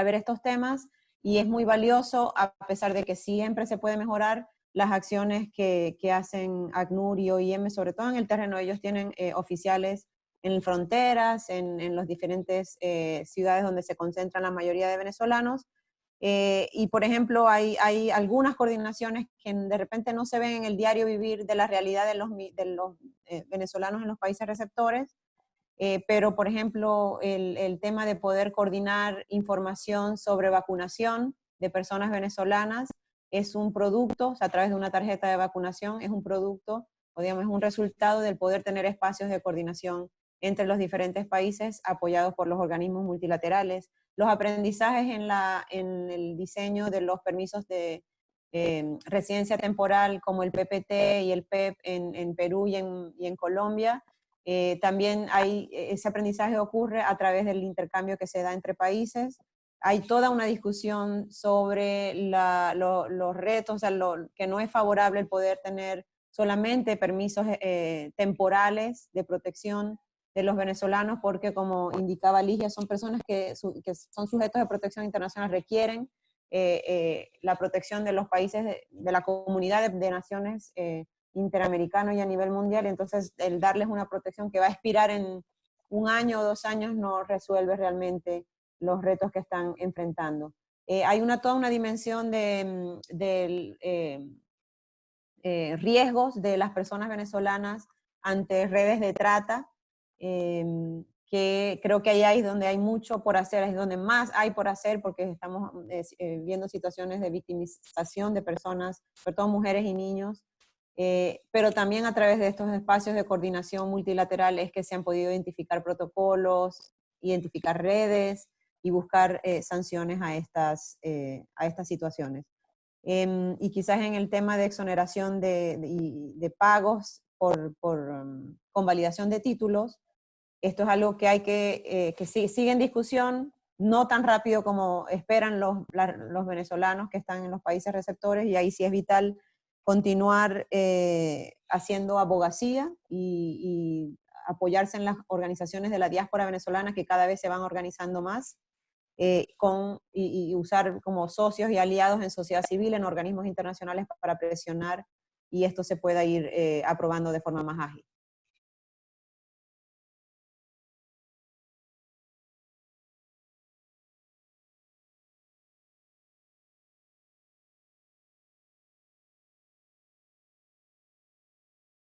ver estos temas, y es muy valioso, a pesar de que siempre se puede mejorar las acciones que hacen ACNUR y OIM, sobre todo en el terreno. Ellos tienen oficiales en fronteras, en las diferentes ciudades donde se concentran la mayoría de venezolanos, y por ejemplo hay algunas coordinaciones que de repente no se ven en el diario vivir de la realidad de los venezolanos en los países receptores, pero por ejemplo el tema de poder coordinar información sobre vacunación de personas venezolanas es un producto, o sea, a través de una tarjeta de vacunación, es un producto, o digamos, es un resultado del poder tener espacios de coordinación entre los diferentes países apoyados por los organismos multilaterales. Los aprendizajes en el diseño de los permisos de residencia temporal, como el PPT y el PEP en Perú y en Colombia, también ese aprendizaje ocurre a través del intercambio que se da entre países. Hay toda una discusión sobre los retos, o sea, que no es favorable el poder tener solamente permisos temporales de protección de los venezolanos, porque como indicaba Ligia, son personas que son sujetos de protección internacional, requieren la protección de los países, de la comunidad de naciones interamericanos y a nivel mundial. Entonces el darles una protección que va a expirar en 1 año o 2 años no resuelve realmente los retos que están enfrentando. Hay toda una dimensión de riesgos de las personas venezolanas ante redes de trata, que creo que ahí es donde hay mucho por hacer, es donde más hay por hacer, porque estamos viendo situaciones de victimización de personas, sobre todo mujeres y niños, pero también a través de estos espacios de coordinación multilateral es que se han podido identificar protocolos, identificar redes y buscar sanciones a estas situaciones. Y quizás en el tema de exoneración de pagos por convalidación de títulos, esto es algo que que sigue en discusión, no tan rápido como esperan los venezolanos que están en los países receptores, y ahí sí es vital continuar haciendo abogacía y apoyarse en las organizaciones de la diáspora venezolana que cada vez se van organizando más, y usar como socios y aliados en sociedad civil, en organismos internacionales para presionar y esto se pueda ir aprobando de forma más ágil.